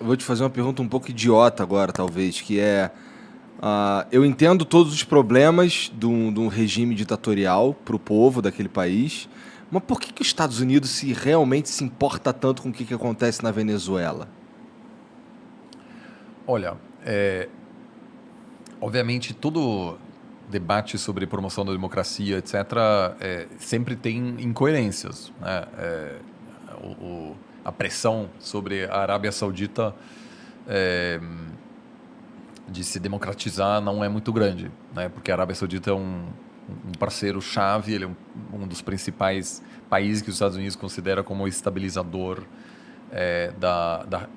eu vou te fazer uma pergunta um pouco idiota agora, talvez, que é... eu entendo todos os problemas de um regime ditatorial para o povo daquele país, mas por que os Estados Unidos realmente se importa tanto com o que acontece na Venezuela? Olha, obviamente todo debate sobre promoção da democracia, etc., sempre tem incoerências, né? A pressão sobre a Arábia Saudita de se democratizar não é muito grande, né? Porque a Arábia Saudita é um parceiro-chave, ele é um dos principais países que os Estados Unidos considera como estabilizador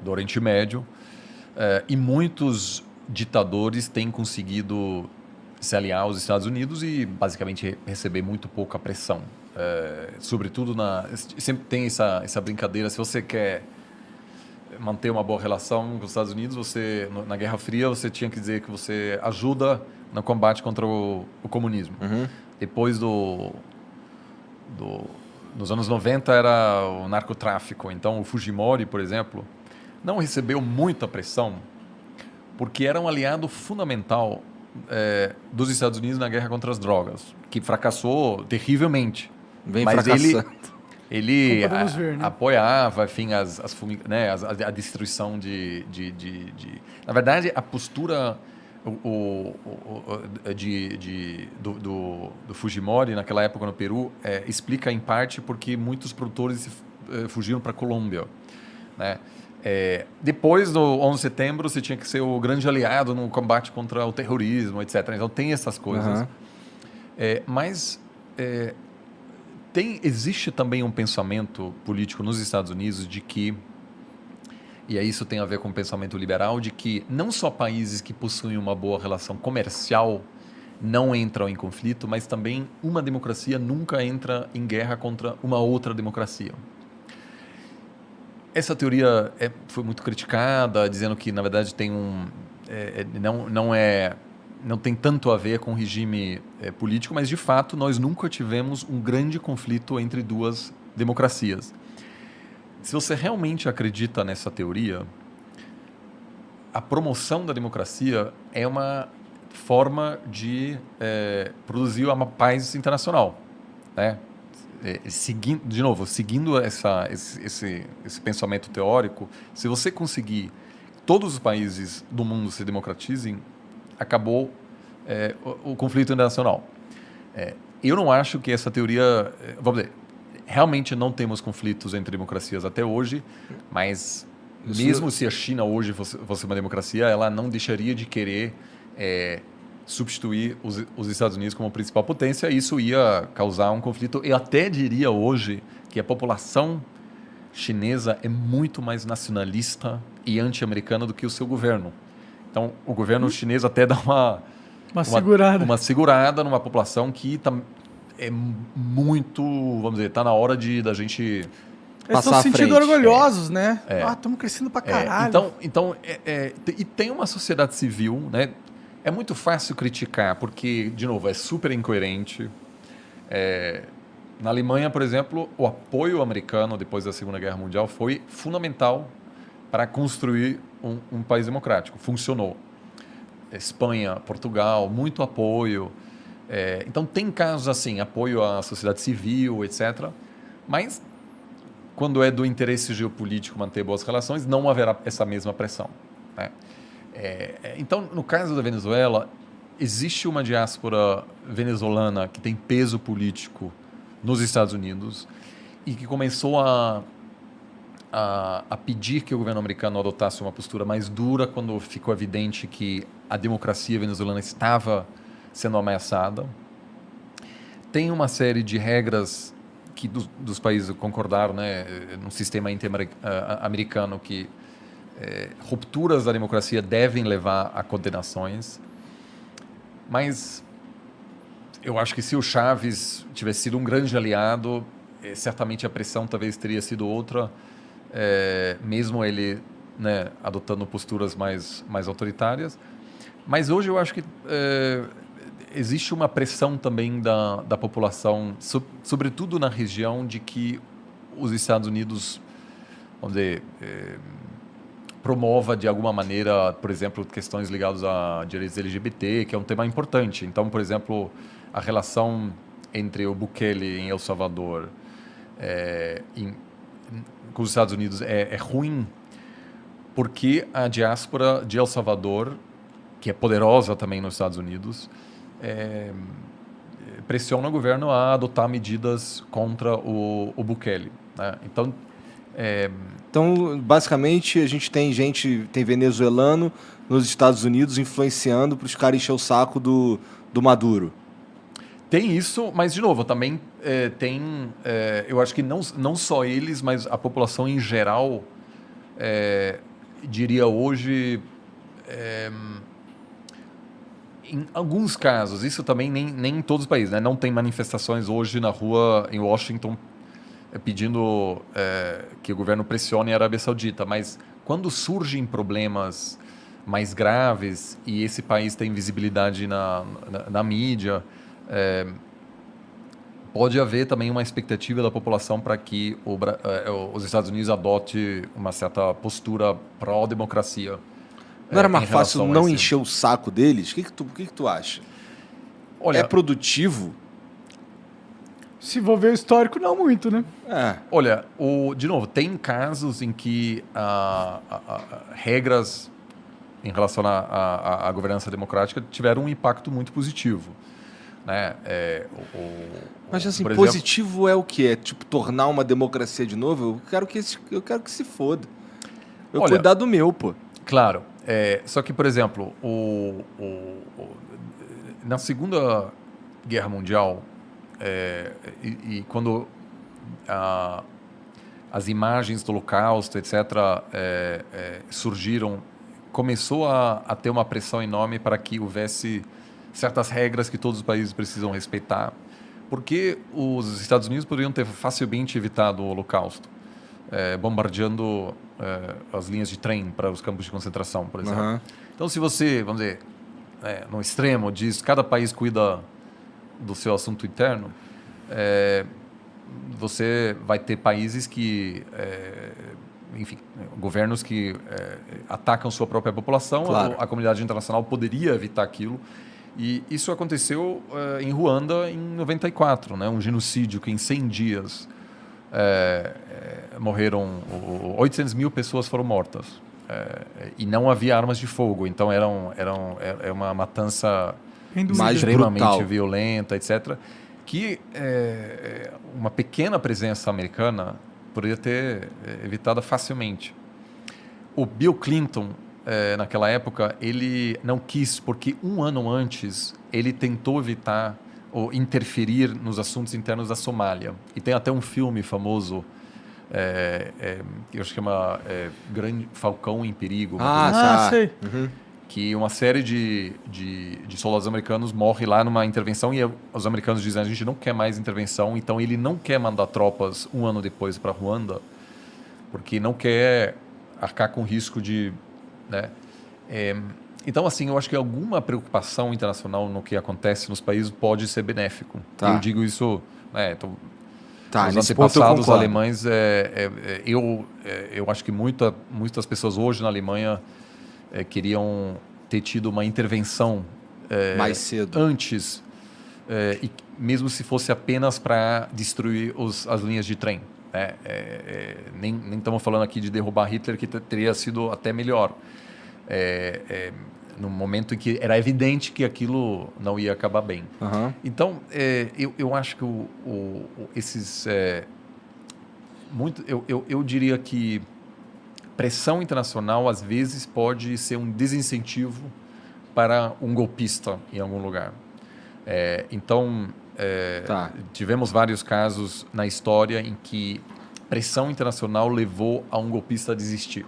do Oriente Médio. E muitos ditadores têm conseguido se aliar aos Estados Unidos e basicamente receber muito pouca pressão. Sobretudo, sempre tem essa brincadeira, se você quer manter uma boa relação com os Estados Unidos, na Guerra Fria você tinha que dizer que você ajuda no combate contra o comunismo. Uhum. Depois nos anos 90 era o narcotráfico. Então o Fujimori, por exemplo, não recebeu muita pressão porque era um aliado fundamental dos Estados Unidos na guerra contra as drogas, que fracassou terrivelmente. Vem Mas fracassando. ele Como podemos ver, né? apoiava, enfim, a destruição Na verdade, a postura do Fujimori naquela época no Peru explica em parte porque muitos produtores fugiram para a Colômbia, né? Depois do 11 de setembro, você tinha que ser o grande aliado no combate contra o terrorismo, etc. Então tem essas coisas. Uhum. Mas existe também um pensamento político nos Estados Unidos de que, e aí isso tem a ver com o pensamento liberal, de que não só países que possuem uma boa relação comercial não entram em conflito, mas também uma democracia nunca entra em guerra contra uma outra democracia. Essa teoria foi muito criticada, dizendo que, na verdade, tem não tem tanto a ver com o regime político, mas, de fato, nós nunca tivemos um grande conflito entre duas democracias. Se você realmente acredita nessa teoria, a promoção da democracia é uma forma de produzir uma paz internacional, né? Seguindo esse pensamento teórico, se você conseguir todos os países do mundo se democratizem, acabou o conflito internacional. Eu não acho que essa teoria... Vamos dizer, realmente não temos conflitos entre democracias até hoje, mas mesmo se a China hoje fosse uma democracia, ela não deixaria de querer substituir os Estados Unidos como principal potência. Isso ia causar um conflito. Eu até diria hoje que a população chinesa é muito mais nacionalista e anti-americana do que o seu governo. Então, o governo chinês até dá uma segurada numa população que é muito, vamos dizer, está na hora da gente Eles passar estão à se sentindo frente. orgulhosos, né? Estamos crescendo pra caralho. E tem uma sociedade civil, né? É muito fácil criticar, porque, de novo, é super incoerente. Na Alemanha, por exemplo, o apoio americano depois da Segunda Guerra Mundial foi fundamental para construir um país democrático. Funcionou. Espanha, Portugal, muito apoio. Então, tem casos assim, apoio à sociedade civil, etc. Mas, quando é do interesse geopolítico manter boas relações, não haverá essa mesma pressão, né? Então, no caso da Venezuela, existe uma diáspora venezuelana que tem peso político nos Estados Unidos e que começou a pedir que o governo americano adotasse uma postura mais dura quando ficou evidente que a democracia venezuelana estava sendo ameaçada. Tem uma série de regras que dos países concordaram, né, no sistema interamericano, que rupturas da democracia devem levar a condenações. Mas eu acho que se o Chávez tivesse sido um grande aliado, certamente a pressão talvez teria sido outra, mesmo ele, né, adotando posturas mais autoritárias. Mas hoje eu acho que existe uma pressão também da população, sobretudo na região, de que os Estados Unidos, vamos dizer, promova de alguma maneira, por exemplo, questões ligadas a direitos LGBT, que é um tema importante. Então, por exemplo, a relação entre o Bukele em El Salvador com os Estados Unidos é ruim, porque a diáspora de El Salvador, que é poderosa também nos Estados Unidos, pressiona o governo a adotar medidas contra o Bukele, né? Então, basicamente, a gente tem venezuelano nos Estados Unidos influenciando para os caras encher o saco do Maduro. Tem isso, mas, de novo, também eu acho que não só eles, mas a população em geral, diria hoje, em alguns casos, isso também nem em todos os países, né? Não tem manifestações hoje na rua em Washington pedindo que o governo pressione a Arábia Saudita, mas quando surgem problemas mais graves e esse país tem visibilidade na mídia, pode haver também uma expectativa da população para que os Estados Unidos adote uma certa postura pró-democracia. Não era mais fácil não encher o saco deles? O que tu acha? Olha, é produtivo? Se for ver o histórico, não muito, né? Olha, de novo, tem casos em que regras em relação à governança democrática tiveram um impacto muito positivo, né? Mas assim, positivo é o quê? É tipo tornar uma democracia de novo? Eu quero que se foda. Cuidar do meu, pô. Claro. Só que, por exemplo, na Segunda Guerra Mundial, e quando as imagens do Holocausto, etc., surgiram, começou a ter uma pressão enorme para que houvesse certas regras que todos os países precisam respeitar, porque os Estados Unidos poderiam ter facilmente evitado o Holocausto, bombardeando as linhas de trem para os campos de concentração, por exemplo. Uhum. Então, se você, vamos dizer, no extremo, diz cada país cuida do seu assunto interno, você vai ter países que, enfim, governos que atacam sua própria população. Claro. A comunidade internacional poderia evitar aquilo. E isso aconteceu em Ruanda em 94, né? Um genocídio que em 100 dias morreram, 800 mil pessoas foram mortas. E não havia armas de fogo, então era uma matança mais extremamente brutal, violenta, etc. Que uma pequena presença americana poderia ter evitado facilmente. O Bill Clinton, naquela época, ele não quis, porque um ano antes ele tentou evitar ou interferir nos assuntos internos da Somália. E tem até um filme famoso que eu chamo Grande Falcão em Perigo. Sei. Uhum. Que uma série de soldados americanos morre lá numa intervenção e os americanos dizem: a gente não quer mais intervenção, então ele não quer mandar tropas um ano depois para Ruanda, porque não quer arcar com o risco de... né? Então, assim, eu acho que alguma preocupação internacional no que acontece nos países pode ser benéfico. Tá. Eu digo isso... os nesse ponto eu antepassados concordo. alemães, eu acho que muitas pessoas hoje na Alemanha queriam ter tido uma intervenção mais cedo antes, e mesmo se fosse apenas para destruir as linhas de trem. Nem estamos falando aqui de derrubar Hitler, que teria sido até melhor. No momento em que era evidente que aquilo não ia acabar bem. Uhum. Então, eu acho que eu diria que pressão internacional, às vezes, pode ser um desincentivo para um golpista em algum lugar. Tivemos vários casos na história em que pressão internacional levou a um golpista a desistir.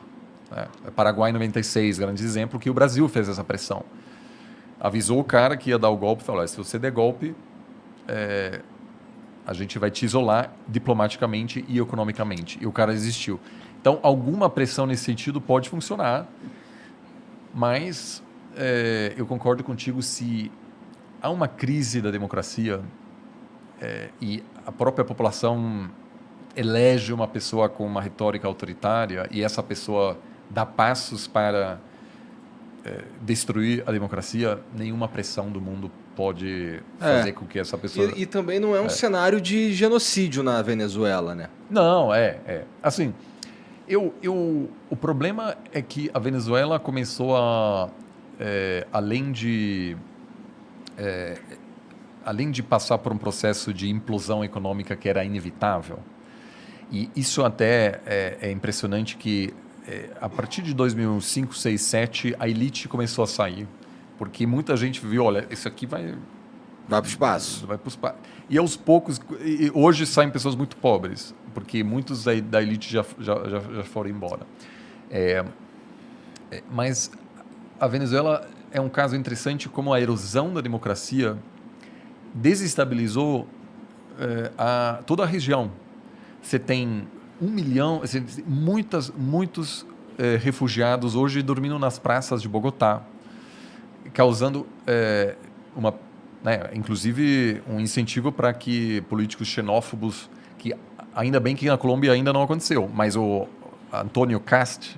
Paraguai 96, grande exemplo, que o Brasil fez essa pressão. Avisou o cara que ia dar o golpe, falou: se você der golpe, a gente vai te isolar diplomaticamente e economicamente. E o cara desistiu. Então, alguma pressão nesse sentido pode funcionar, mas eu concordo contigo, se há uma crise da democracia e a própria população elege uma pessoa com uma retórica autoritária e essa pessoa dar passos para destruir a democracia, nenhuma pressão do mundo pode fazer com que essa pessoa... E também não é um cenário de genocídio na Venezuela, né? Não, Assim, o problema é que a Venezuela começou a... além de passar por um processo de implosão econômica que era inevitável, e isso até é impressionante que a partir de 2005, 6, 7, a elite começou a sair, porque muita gente viu, olha, isso aqui vai para o espaço. Vai para o espaço. E aos poucos, hoje saem pessoas muito pobres, porque muitos da elite já foram embora. Mas a Venezuela é um caso interessante como a erosão da democracia desestabilizou toda a região. Você tem 1 milhão, muitos refugiados hoje dormindo nas praças de Bogotá, causando inclusive um incentivo para que políticos xenófobos, que ainda bem que na Colômbia ainda não aconteceu, mas o Antônio Cast,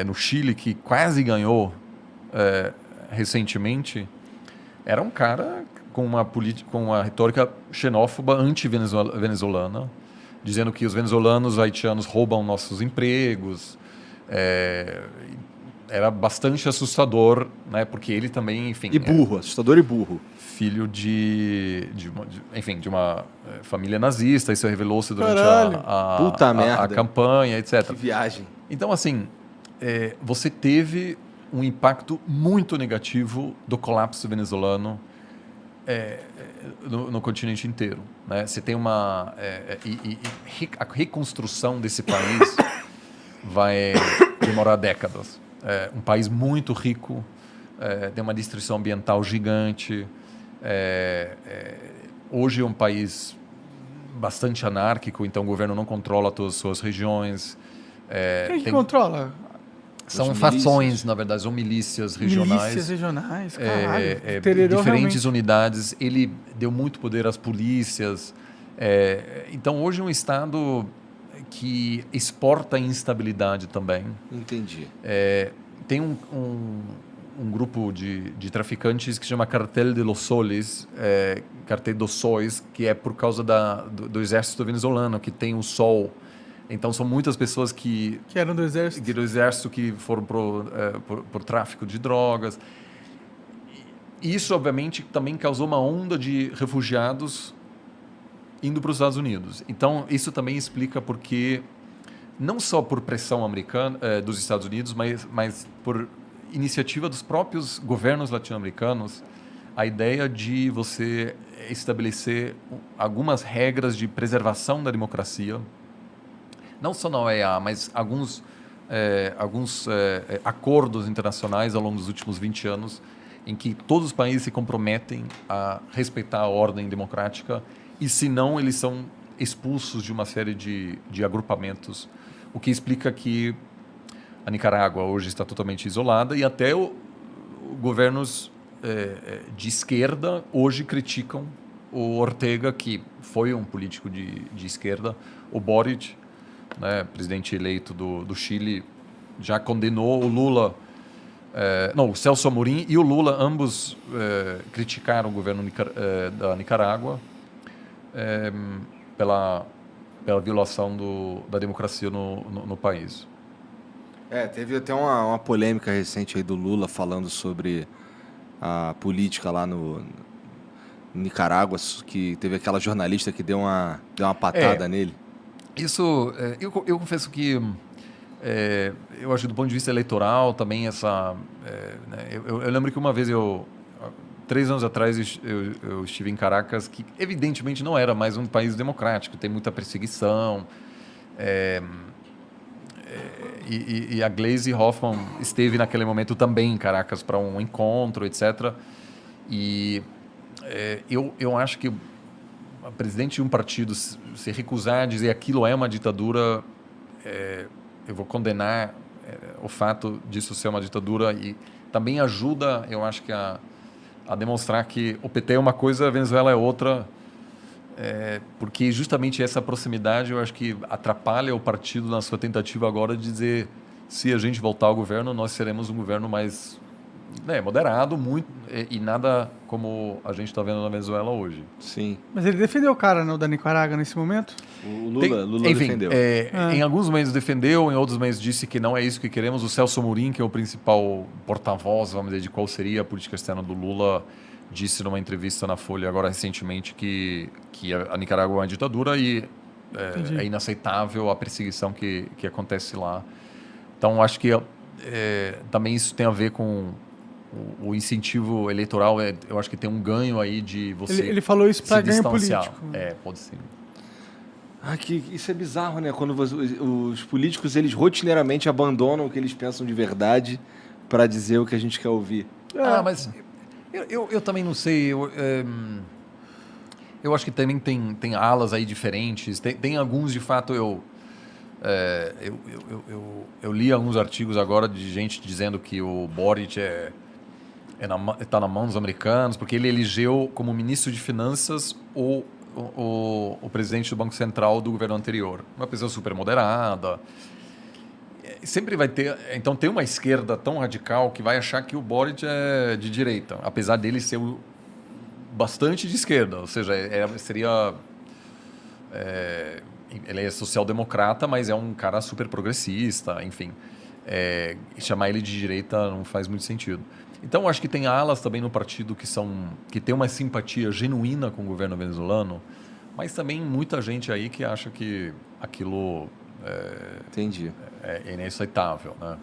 no Chile, que quase ganhou recentemente, era um cara com uma retórica xenófoba anti-venezuelana, dizendo que os venezuelanos haitianos roubam nossos empregos. Era bastante assustador, né? Porque ele também, enfim... E burro, assustador e burro. Filho de uma família nazista, isso revelou-se durante a campanha, etc. Que viagem. Então, assim, você teve um impacto muito negativo do colapso venezuelano no continente inteiro, né? Você tem a reconstrução desse país vai demorar décadas. Um país muito rico, tem uma destruição ambiental gigante. Hoje é um país bastante anárquico, então o governo não controla todas as suas regiões. Quem controla? São fações, na verdade, são milícias regionais. Milícias regionais, caralho. Diferentes realmente. unidades. Ele deu muito poder às polícias. Então, hoje é um Estado que exporta instabilidade também. Entendi. Tem um grupo de traficantes que se chama Cartel de los Soles, Cartel dos Sóis, que é por causa do exército venezuelano, que tem o sol. Então, são muitas pessoas que eram do exército. Que foram por tráfico de drogas. Isso, obviamente, também causou uma onda de refugiados indo para os Estados Unidos. Então, isso também explica porque, não só por pressão americana dos Estados Unidos, mas por iniciativa dos próprios governos latino-americanos, a ideia de você estabelecer algumas regras de preservação da democracia, não só na OEA, mas alguns acordos internacionais ao longo dos últimos 20 anos, em que todos os países se comprometem a respeitar a ordem democrática e, se não, eles são expulsos de uma série de agrupamentos, o que explica que a Nicarágua hoje está totalmente isolada e até governos de esquerda hoje criticam o Ortega, que foi um político de esquerda, o Boric, né, presidente eleito do Chile, já condenou o Lula, o Celso Amorim e o Lula, ambos criticaram o governo da Nicarágua pela violação da democracia no país. Teve até uma polêmica recente aí do Lula falando sobre a política lá no Nicarágua, que teve aquela jornalista que deu uma patada nele. Isso, eu confesso que eu acho que do ponto de vista eleitoral também né, eu lembro que uma vez 3 anos atrás eu estive em Caracas, que evidentemente não era mais um país democrático, tem muita perseguição, e a Gleisi Hoffmann esteve naquele momento também em Caracas para um encontro, etc. E eu acho que a presidente de um partido se recusar a dizer aquilo é uma ditadura, eu vou condenar o fato disso ser uma ditadura, e também ajuda, eu acho que a demonstrar que o PT é uma coisa, a Venezuela é outra, porque justamente essa proximidade eu acho que atrapalha o partido na sua tentativa agora de dizer se a gente voltar ao governo, nós seremos um governo mais moderado, muito, e nada como a gente está vendo na Venezuela hoje. Sim. Mas ele defendeu o cara, não, da Nicarágua nesse momento? O Lula Enfim, defendeu. Em alguns momentos defendeu, em outros momentos disse que não é isso que queremos. O Celso Amorim, que é o principal porta-voz, vamos dizer, de qual seria a política externa do Lula, disse numa entrevista na Folha agora recentemente que a Nicarágua é uma ditadura e é inaceitável a perseguição que acontece lá. Então, acho que também isso tem a ver com o incentivo eleitoral. Eu acho que tem um ganho aí de você Ele falou isso para ganho político. Pode ser. Isso é bizarro, né? Quando os políticos, eles rotineiramente abandonam o que eles pensam de verdade para dizer o que a gente quer ouvir. Mas eu também não sei. Eu acho que também tem alas aí diferentes. Tem alguns, de fato, eu li alguns artigos agora de gente dizendo que o Boric está na mão dos americanos, porque ele elegeu como ministro de Finanças o presidente do Banco Central do governo anterior. Uma pessoa super moderada. Sempre vai ter... Então, tem uma esquerda tão radical que vai achar que o Boric é de direita, apesar dele ser bastante de esquerda. Ou seja, seria... ele é social-democrata, mas é um cara super progressista, enfim. Chamar ele de direita não faz muito sentido. Então, acho que tem alas também no partido que tem uma simpatia genuína com o governo venezuelano, mas também muita gente aí que acha que aquilo Entendi. é inaceitável, né?